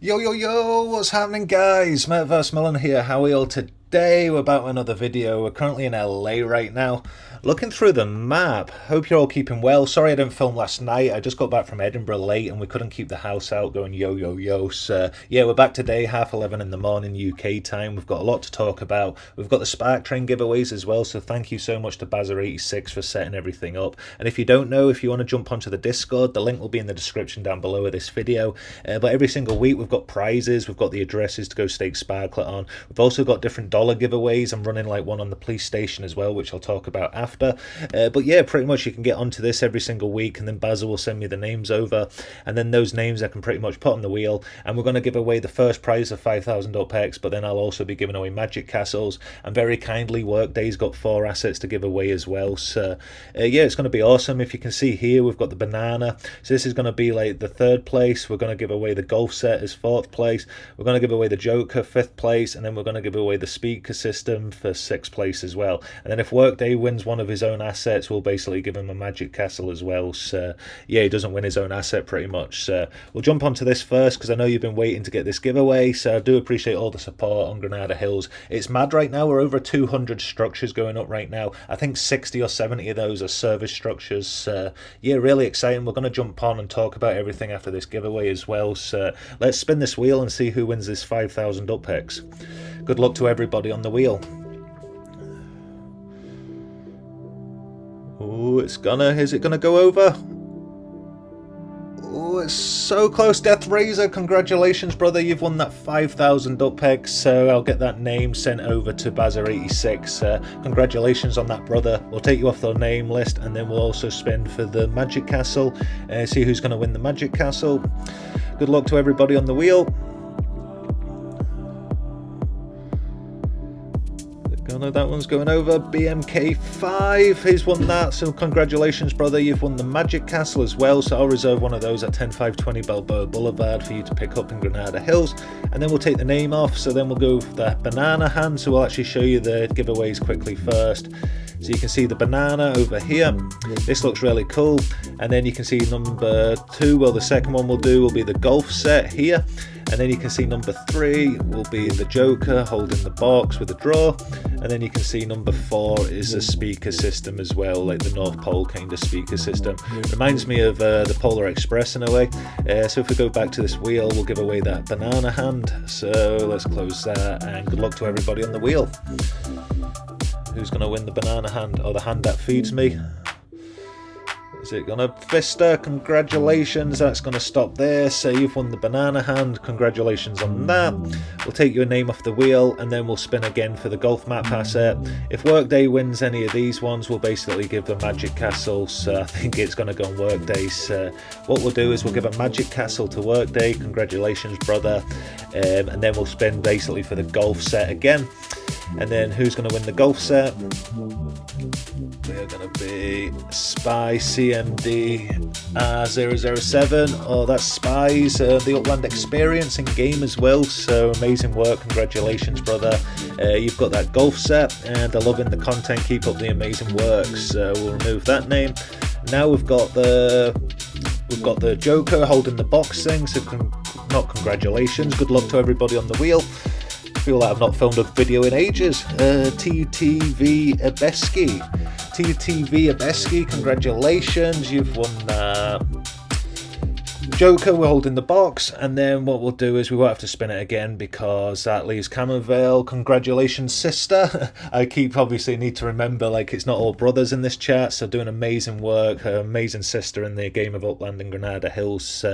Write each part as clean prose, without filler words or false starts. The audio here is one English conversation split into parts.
Yo, yo, yo, what's happening, guys? MetaVerseMillen here. How are you all today? We're back with another video. We're currently in LA right now. Looking through the map. Hope you're all keeping well. Sorry I didn't film last night. I just got back from Edinburgh late and we couldn't keep the house out going yo, yo, yo. So, yeah, we're back today, 11:30 in the morning UK time. We've got a lot to talk about. We've got the Spark Train giveaways as well, so thank you so much to Bazza86 for setting everything up. And if you don't know, if you want to jump onto the Discord, the link will be in the description down below of this video. But every single week we've got prizes. We've got the addresses to go stake Sparklet on. We've also got different dollar giveaways. I'm running like one on the police station as well, which I'll talk about after. But yeah, pretty much you can get onto this every single week, and then Bazza will send me the names over, and then those names I can pretty much put on the wheel, and we're going to give away the first prize of 5,000 Uppy'S, but then I'll also be giving away magic castles, and very kindly Workday's got 4 assets to give away as well. So yeah, it's going to be awesome. If you can see here, we've got the banana, so this is going to be like the 3rd place. We're going to give away the golf set as 4th place. We're going to give away the Joker 5th place, and then we're going to give away the speaker system for 6th place as well. And then if Workday wins one of his own assets, we'll basically give him a magic castle as well. So yeah, he doesn't win his own asset pretty much. So we'll jump onto this first because I know you've been waiting to get this giveaway, so I do appreciate all the support on Granada Hills. It's mad right now. We're over 200 structures going up right now. I think 60 or 70 of those are service structures. So yeah, really exciting. We're going to jump on and talk about everything after this giveaway as well. So let's spin this wheel and see who wins this 5,000 Uppy'S. Good luck to everybody on the wheel. Oh, is it gonna go over? Oh, it's so close. Death Razor, congratulations, brother. You've won that 5,000 Uppy'S, so I'll get that name sent over to Bazza86. Congratulations on that, brother. We'll take you off the name list, and then we'll also spin for the Magic Castle. See who's going to win the Magic Castle. Good luck to everybody on the wheel. That one's going over. BMK5, he's won that, so congratulations, brother. You've won the Magic Castle as well, so I'll reserve one of those at 10520 Balboa Boulevard for you to pick up in Granada Hills, and then we'll take the name off. So then we'll go for the banana hand, so we'll actually show you the giveaways quickly first. So you can see the banana over here. This looks really cool. And then you can see number 2, well, the second one we'll do will be the golf set here. And then you can see number 3 will be the Joker holding the box with a draw. And then you can see number 4 is a speaker system as well, like the North Pole kind of speaker system. Reminds me of the Polar Express in a way. So if we go back to this wheel, we'll give away that banana hand. So let's close that, and good luck to everybody on the wheel. Who's going to win the banana hand, or the hand that feeds me? Is it gonna Vista? Congratulations, that's gonna stop there. So you've won the banana hand, congratulations on that. We'll take your name off the wheel, and then we'll spin again for the golf map asset. If Workday wins any of these ones, we'll basically give the Magic Castle. So I think it's gonna go on Workday. So what we'll do is we'll give a Magic Castle to Workday. Congratulations, brother. And then we'll spin basically for the golf set again. And then who's going to win the golf set? They're going to be Spy CMD 007. Oh, that's Spies, the Upland experience in game as well. So amazing work. Congratulations, brother. You've got that golf set, and I'm loving the content. Keep up the amazing work. So we'll remove that name. Now we've got the Joker holding the box thing. So not congratulations. Good luck to everybody on the wheel. I feel like I've not filmed a video in ages. TTV Abeski, congratulations, you've won that. Joker, we're holding the box, and then what we'll do is we won't have to spin it again because that leaves Camavale. Congratulations, sister. I keep obviously need to remember, like, it's not all brothers in this chat, so doing amazing work. Amazing sister in the game of Upland and Granada Hills.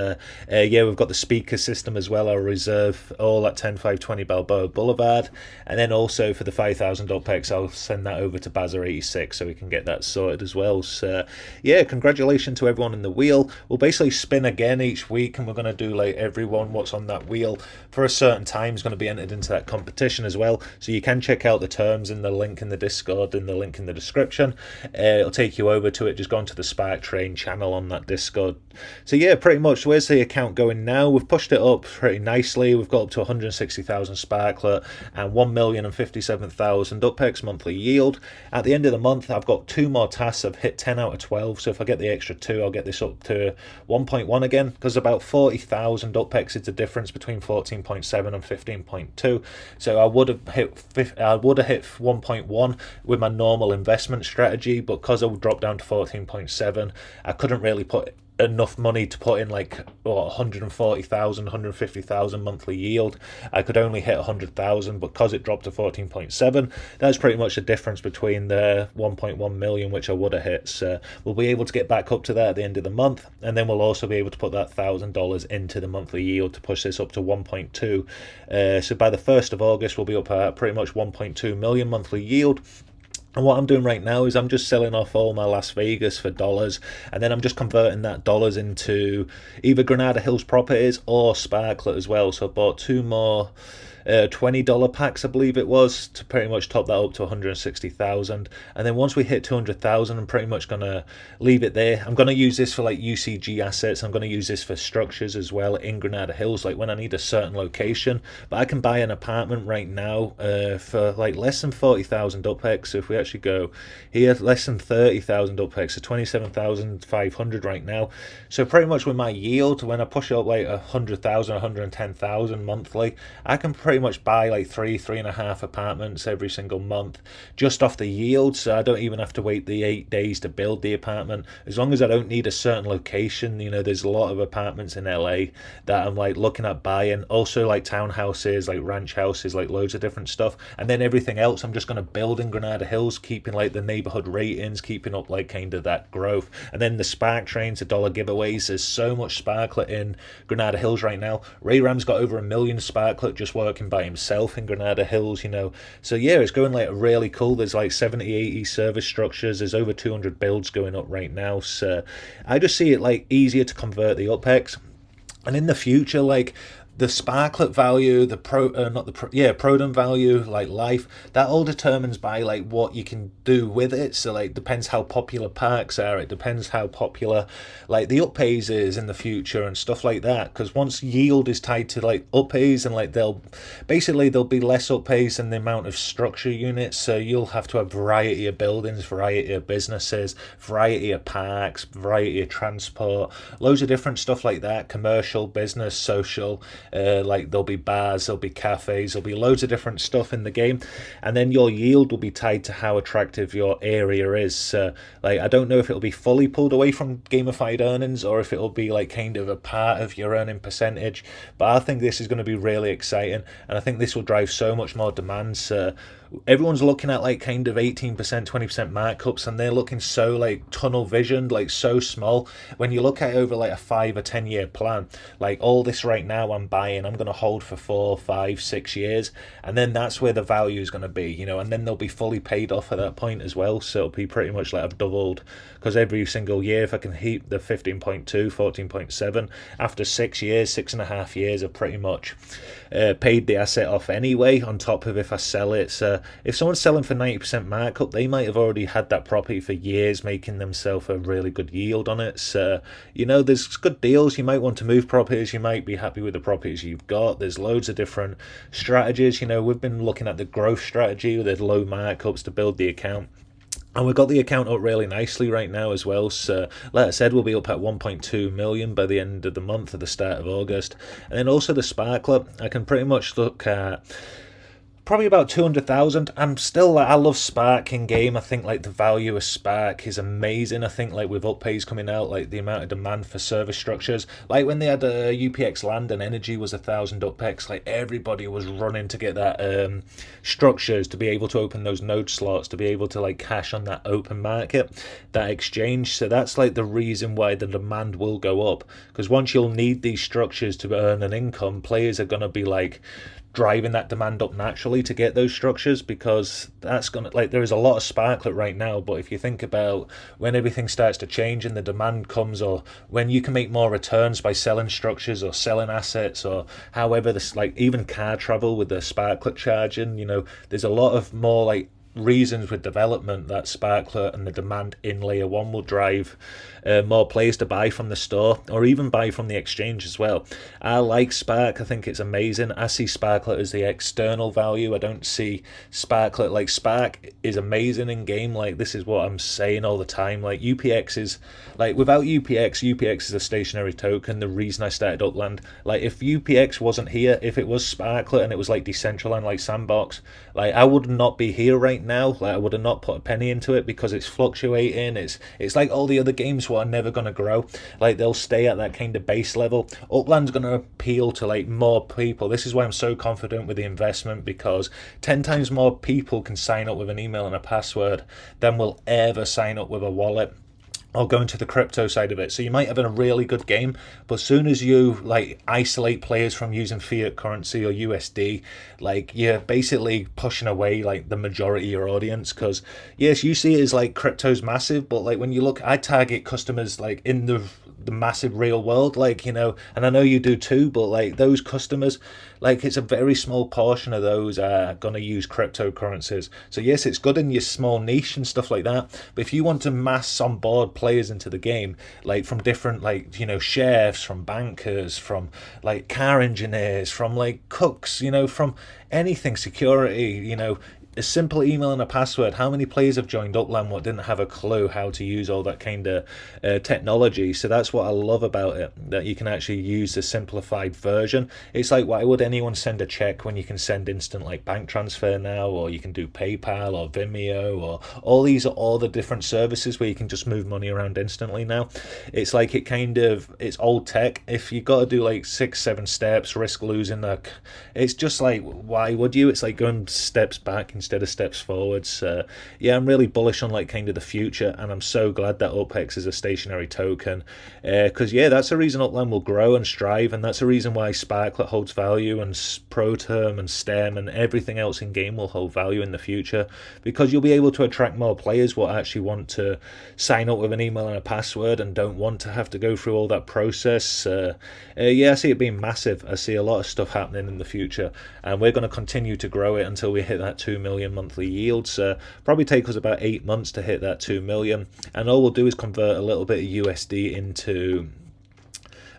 Yeah, we've got the speaker system as well. I'll reserve all at 10520 Balboa Boulevard, and then also for the 5,000 Uppy'S, I'll send that over to Bazza86 so we can get that sorted as well. So yeah, congratulations to everyone in the wheel. We'll basically spin again each week, and we're going to do like everyone what's on that wheel for a certain time is going to be entered into that competition as well. So you can check out the terms in the link in the Discord, in the link in the description. It'll take you over to it. Just go onto the Spark Train channel on that Discord. So yeah, pretty much where's the account going now? We've pushed it up pretty nicely. We've got up to 160,000 Sparklet and 1,057,000 Uppy'S monthly yield. At the end of the month, I've got 2 more tasks. I've hit 10 out of 12, so if I get the extra 2, I'll get this up to 1.1 again, there's about 40,000 UPEX is the difference between 14.7 and 15.2. So I would have hit 1.1 with my normal investment strategy, but because I would drop down to 14.7, I couldn't really put enough money to put in like 140,000, 150,000 monthly yield. I could only hit 100,000, but because it dropped to 14.7, that's pretty much the difference between the 1.1 million which I would have hit. So we'll be able to get back up to that at the end of the month, and then we'll also be able to put that $1,000 into the monthly yield to push this up to 1.2. So by the 1st of August we'll be up at pretty much 1.2 million monthly yield. And what I'm doing right now is I'm just selling off all my Las Vegas for dollars, and then I'm just converting that dollars into either Granada Hills properties or Sparklet as well. So I bought 2 more $20 packs, I believe it was, to pretty much top that up to 160,000. And then once we hit 200,000, I'm pretty much gonna leave it there. I'm gonna use this for like UCG assets. I'm gonna use this for structures as well in Granada Hills, like when I need a certain location. But I can buy an apartment right now for like less than 40,000 UPEX. So if we actually go here, less than 30,000 UPEX, so 27,500 right now. So pretty much with my yield, when I push it up like 100,000, 110,000 monthly, I can pretty much buy like 3.5 apartments every single month just off the yield. So I don't even have to wait the 8 days to build the apartment, as long as I don't need a certain location. You know, there's a lot of apartments in LA that I'm like looking at buying, also like townhouses, like ranch houses, like loads of different stuff. And then everything else I'm just going to build in Granada Hills, keeping like the neighborhood ratings, keeping up like kind of that growth. And then the Spark Trains, the dollar giveaways, there's so much Sparklet in Granada Hills right now. Ray Ram's got over 1 million Sparklet just working by himself in Granada Hills, you know. So yeah, it's going like really cool. There's like 70-80 service structures. There's over 200 builds going up right now. So I just see it like easier to convert the UPEX. And in the future, like the Sparklet value, the Prodom value, like life, that all determines by like what you can do with it. So like depends how popular parks are, it depends how popular like the Uppy'S is in the future and stuff like that. Because once yield is tied to like Uppy'S, and like there'll be less Uppy'S than the amount of structure units. So you'll have to have variety of buildings, variety of businesses, variety of parks, variety of transport, loads of different stuff like that, commercial, business, social. Like there'll be bars, there'll be cafes, there'll be loads of different stuff in the game, and then your yield will be tied to how attractive your area is. Like I don't know if it'll be fully pulled away from gamified earnings or if it'll be like kind of a part of your earning percentage, but I think this is going to be really exciting, and I think this will drive so much more demand. So everyone's looking at like kind of 18%, 20% markups, and they're looking so like tunnel visioned, like so small. When you look at it over like a 5 or 10 year plan, like all this right now I'm buying, I'm going to hold for 4, 5, 6 years, and then that's where the value is going to be, you know, and then they'll be fully paid off at that point as well. So it'll be pretty much like I've doubled, because every single year if I can heat the 15.2, 14.7, after 6 years, 6.5 years, I've pretty much paid the asset off anyway, on top of if I sell it. So if someone's selling for 90% markup, they might have already had that property for years, making themselves a really good yield on it. So, you know, there's good deals. You might want to move properties, you might be happy with the properties you've got. There's loads of different strategies. You know, we've been looking at the growth strategy with the low markups to build the account. And we've got the account up really nicely right now as well. So like I said, we'll be up at 1.2 million by the end of the month, at the start of August. And then also the Sparklet, I can pretty much look at probably about 200,000. I'm still like, I love Spark in game. I think like the value of Spark is amazing. I think like with Uppy'S coming out, like the amount of demand for service structures, like when they had UPX land and energy was 1,000 UPX, like everybody was running to get that structures to be able to open those node slots, to be able to like cash on that open market, that exchange. So that's like the reason why the demand will go up, because once you'll need these structures to earn an income, players are going to be like driving that demand up naturally to get those structures, because that's gonna, like, there is a lot of Sparklet right now, but if you think about when everything starts to change and the demand comes, or when you can make more returns by selling structures or selling assets, or however this, like even car travel with the Sparklet charging, you know, there's a lot of more like reasons with development that Sparklet and the demand in layer 1 will drive more players to buy from the store or even buy from the exchange as well. I like Spark. I think it's amazing. I see Sparklet as the external value. I don't see Sparklet like Spark is amazing in game. Like, this is what I'm saying all the time. Like, UPX is like, without UPX is a stationary token. The reason I started Upland, like, if UPX wasn't here, if it was Sparklet and it was like decentralized like Sandbox, like, I would not be here right now. Like, I would have not put a penny into it because it's fluctuating. It's like all the other games are never going to grow. Like, they'll stay at that kind of base level. Upland's going to appeal to like more people. This is why I'm so confident with the investment, because 10 times more people can sign up with an email and a password than will ever sign up with a wallet or go into the crypto side of it. So you might have a really good game, but as soon as you like isolate players from using fiat currency or USD, like, you're basically pushing away like the majority of your audience. Because yes, you see it as like crypto's massive, but like when you look, I target customers like in the massive real world, like, you know, and I know you do too, but like those customers, like, it's a very small portion of those are going to use cryptocurrencies. So yes, it's good in your small niche and stuff like that, but if you want to mass on board players into the game, like from different, like, you know, chefs, from bankers, from like car engineers, from like cooks, you know, from anything, security, you know, a simple email and a password. How many players have joined Upland what didn't have a clue how to use all that kind of technology? So that's what I love about it, that you can actually use the simplified version. It's like, why would anyone send a check when you can send instant like bank transfer now, or you can do PayPal or Vimeo, or all these are all the different services where you can just move money around instantly now. It's like, it kind of, it's old tech. If you got to do like 6-7 steps, risk losing that, it's just like, why would you? It's like going steps back instead of steps forwards. Yeah, I'm really bullish on like kind of the future, and I'm so glad that UPX is a stationary token, because yeah, that's the reason Upland will grow and strive, and that's the reason why Sparklet holds value, and ProTerm and STEM and everything else in game will hold value in the future, because you'll be able to attract more players what actually want to sign up with an email and a password and don't want to have to go through all that process. Yeah, I see it being massive. I see a lot of stuff happening in the future, and we're going to continue to grow it until we hit that 2 million monthly yields. Probably take us about 8 months to hit that 2 million, and all we'll do is convert a little bit of USD into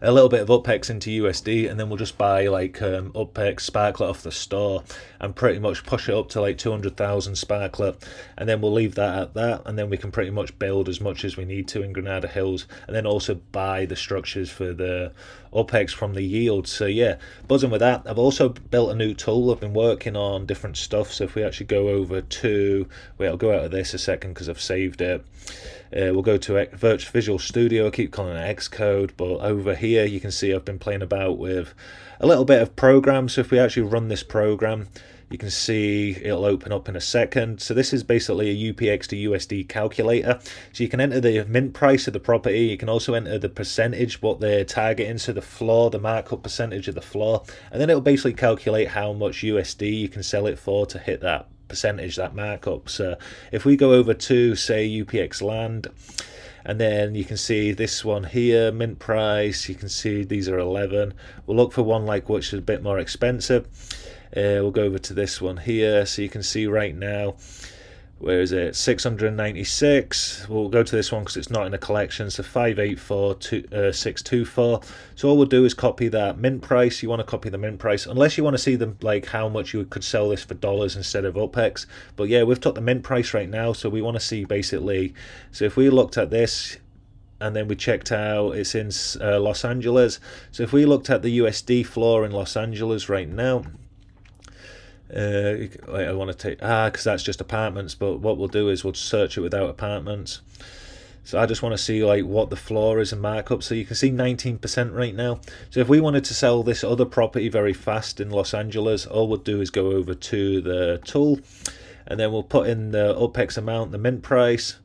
a little bit of UPX into USD, and then we'll just buy like UPX Sparklet off the store and pretty much push it up to like 200,000 Sparklet, and then we'll leave that at that, and then we can pretty much build as much as we need to in Granada Hills, and then also buy the structures for the UPX from the yield. So yeah, buzzing with that. I've also built a new tool. I've been working on different stuff. So if we actually go over to, wait, I'll go out of this a second because I've saved it. We'll go to Visual Studio. I keep calling it Xcode, but over here you can see I've been playing about with a little bit of program. So if we actually run this program, you can see it'll open up in a second. So this is basically a UPX to USD calculator. So you can enter the mint price of the property. You can also enter the percentage, what they're targeting, so the floor, the markup percentage of the floor. And then it'll basically calculate how much USD you can sell it for to hit that percentage, that markup. So if we go over to, say, UPX land, and then you can see this one here, mint price, you can see these are 11. We'll look for one like which is a bit more expensive. We'll go over to this one here, so you can see right now, where is it, 696. We'll go to this one because it's not in a collection, so 584624. So all we'll do is copy that mint price. You want to copy the mint price, unless you want to see them like how much you could sell this for dollars instead of UPX. But yeah, we've took the mint price right now, so we want to see basically, so if we looked at this and then we checked out, it's in Los Angeles. So if we looked at the USD floor in Los Angeles right now, I want to take because that's just apartments, but what we'll do is we'll search it without apartments. So I just want to see like what the floor is and markup. So you can see 19% right now. So if we wanted to sell this other property very fast in Los Angeles, all we'll do is go over to the tool, and then we'll put in the UPX amount, the mint price.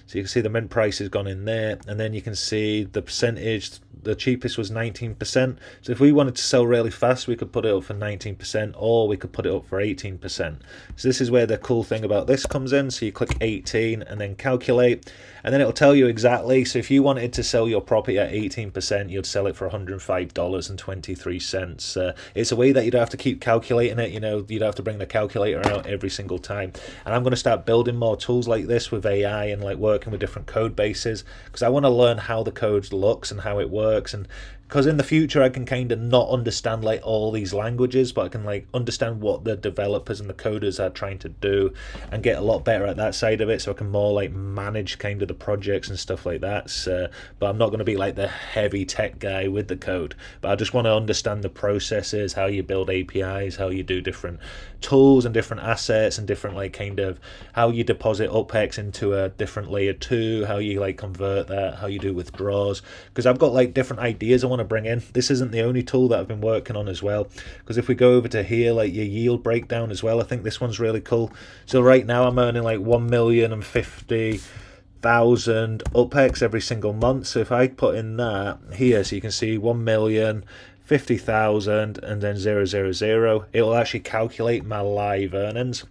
So you can see the mint price has gone in there, and then you can see the percentage. The cheapest was 19%. So if we wanted to sell really fast, we could put it up for 19%, or we could put it up for 18%. So this is where the cool thing about this comes in. So you click 18 and then calculate, and then it'll tell you exactly. So if you wanted to sell your property at 18%, you'd sell it for $105.23. It's a way that you don't have to keep calculating it. You know, you don't have to bring the calculator out every single time. And I'm going to start building more tools like this with AI and like working with different code bases, because I want to learn how the code looks and how it works. And because in the future I can kind of not understand like all these languages, but I can like understand what the developers and the coders are trying to do and get a lot better at that side of it, so I can more like manage kind of the projects and stuff like that. So, but I'm not going to be like the heavy tech guy with the code, but I just want to understand the processes, how you build APIs, how you do different tools and different assets, and different like kind of how you deposit UPEX into a different layer 2, how you like convert that, how you do withdrawals, because I've got like different ideas I want to bring in. This isn't the only tool that I've been working on as well, because if we go over to here, like your yield breakdown as well, I think this one's really cool. So right now I'm earning like 1,050,000 UPEX every single month. So if I put in that here, so you can see 1,050,000 and then 000, it will actually calculate my live earnings.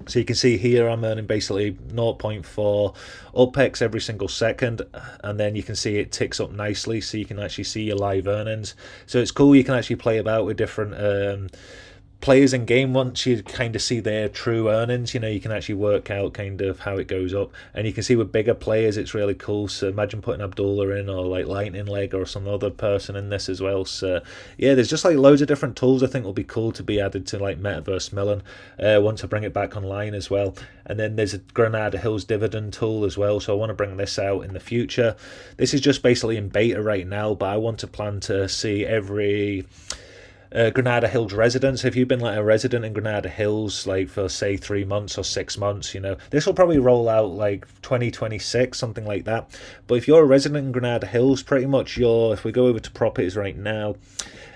So you can see here I'm earning basically 0.4 UPEX every single second, and then you can see it ticks up nicely, so you can actually see your live earnings. So it's cool, you can actually play about with different players in game. Once you kind of see their true earnings, you know, you can actually work out kind of how it goes up, and you can see with bigger players it's really cool. So imagine putting Abdullah in, or like Lightning Leg or some other person in this as well. So yeah, there's just like loads of different tools I think will be cool to be added to like MetaVerseMillen once I bring it back online as well. And then there's a Granada Hills dividend tool as well, so I want to bring this out in the future. This is just basically in beta right now, but I want to plan to see every Granada Hills residents. If you've been like a resident in Granada Hills like for say 3 months or 6 months, you know, this will probably roll out like 2026, something like that. But if you're a resident in Granada Hills, pretty much if we go over to properties right now,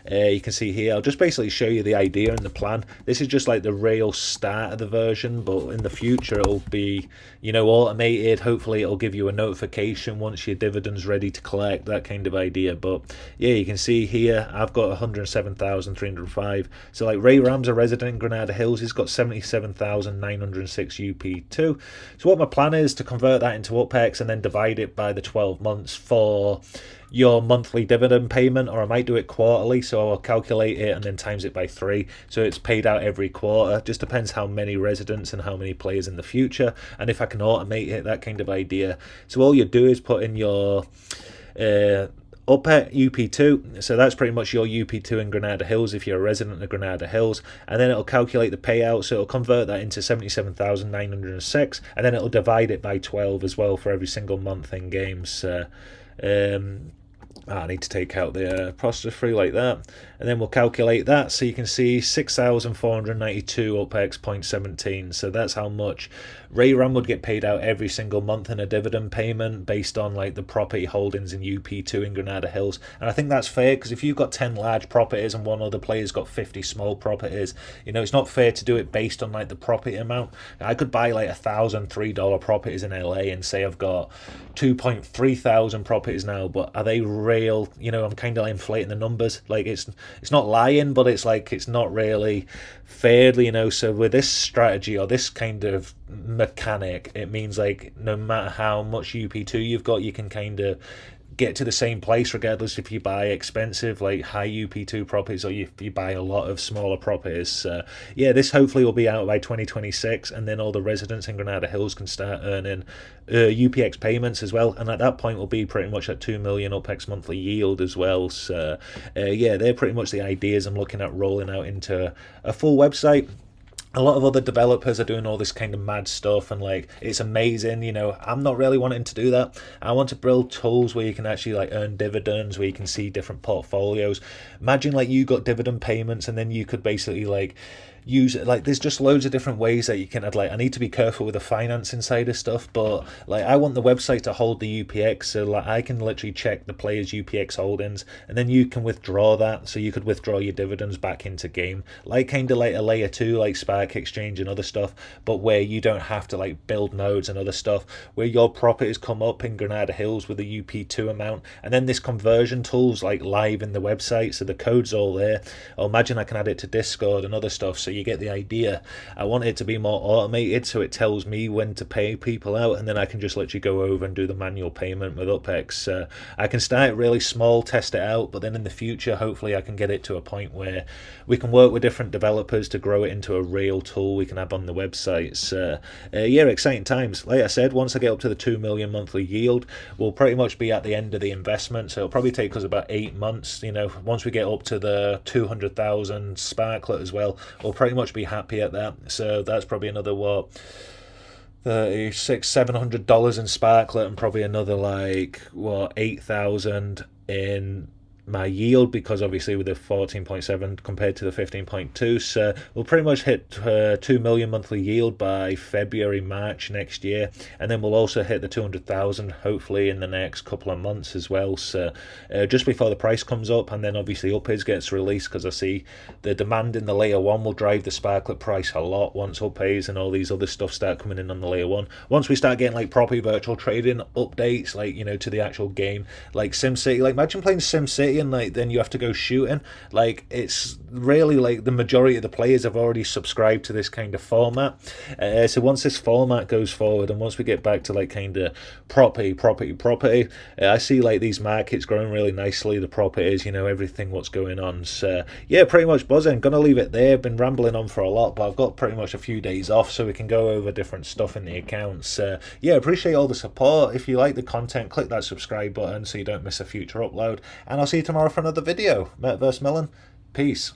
you can see here, I'll just basically show you the idea and the plan. This is just like the real start of the version, but in the future it'll be, you know, automated. Hopefully it'll give you a notification once your dividend's ready to collect, that kind of idea. But yeah, you can see here I've got 107,305. So like Ray Ram's a resident in Granada Hills, he's got 77,906 UP2. So what my plan is to convert that into UPEX and then divide it by the 12 months for your monthly dividend payment, or I might do it quarterly, so I'll calculate it and then times it by 3, so it's paid out every quarter. Just depends how many residents and how many players in the future, and if I can automate it, that kind of idea. So all you do is put in your UP2, so that's pretty much your UP2 in Granada Hills if you're a resident of Granada Hills, and then it'll calculate the payout, so it'll convert that into 77,906, and then it'll divide it by 12 as well for every single month in games. I need to take out the apostrophe like that, and then we'll calculate that, so you can see 6,492 UPEX 0.17. So that's how much Ray Ram would get paid out every single month in a dividend payment based on like the property holdings in UP2 in Granada Hills. And I think that's fair, because if you've got 10 large properties and one other player's got 50 small properties, you know, it's not fair to do it based on like the property amount. I could buy like 1,000 $3 properties in LA and say I've got 2.3 thousand properties now, but are they real? You know, I'm kind of inflating the numbers. Like it's not lying, but it's like it's not really fairly, you know. So with this strategy or this kind of mechanic, it means like no matter how much UP2 you've got, you can kind of get to the same place regardless if you buy expensive like high UP2 properties or if you buy a lot of smaller properties. Yeah, this hopefully will be out by 2026, and then all the residents in Granada Hills can start earning UPX payments as well, and at that point we'll be pretty much at 2 million UPX monthly yield as well. So yeah, they're pretty much the ideas I'm looking at rolling out into a full website. A lot of other developers are doing all this kind of mad stuff, and like it's amazing, you know. I'm not really wanting to do that. I want to build tools where you can actually like earn dividends, where you can see different portfolios. Imagine like you got dividend payments, and then you could basically like use it. Like there's just loads of different ways that you can add. Like I need to be careful with the financing side of stuff, but like I want the website to hold the UPX, so like I can literally check the player's UPX holdings, and then you can withdraw that, so you could withdraw your dividends back into game, like kind of like a layer 2 like Spark Spark Exchange and other stuff, but where you don't have to like build nodes and other stuff, where your properties come up in Granada Hills with a UP2 amount, and then this conversion tool's like live in the website, so the code's all there. Or imagine I can add it to Discord and other stuff, so you get the idea. I want it to be more automated, so it tells me when to pay people out, and then I can just literally go over and do the manual payment with Uppy'S. I can start really small, test it out, but then in the future, hopefully I can get it to a point where we can work with different developers to grow it into a real tool we can have on the websites. Yeah, exciting times. Like I said, once I get up to the 2 million monthly yield, we'll pretty much be at the end of the investment, so it'll probably take us about 8 months. You know, once we get up to the 200,000 sparklet as well, we'll pretty much be happy at that. So that's probably another, what, $600-700 in sparklet, and probably another like, what, 8,000 in my yield, because obviously with the 14.7 compared to the 15.2, so we'll pretty much hit 2 million monthly yield by February, March next year, and then we'll also hit the 200,000 hopefully in the next couple of months as well, so just before the price comes up. And then obviously Uppy'S gets released, because I see the demand in the layer 1 will drive the sparklet price a lot once Uppy'S and all these other stuff start coming in on the layer 1. Once we start getting like property virtual trading updates, like, you know, to the actual game, like SimCity, like imagine playing SimCity and like then you have to go shooting. Like, it's really like the majority of the players have already subscribed to this kind of format. So once this format goes forward, and once we get back to like kind of property, I see like these markets growing really nicely, the properties, you know, everything what's going on. So yeah, pretty much buzzing. Gonna leave it there. Been rambling on for a lot, but I've got pretty much a few days off, so we can go over different stuff in the accounts. Yeah, appreciate all the support. If you like the content, click that subscribe button so you don't miss a future upload, and I'll see you tomorrow for another video. METAVERSEMILLEN, peace.